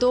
2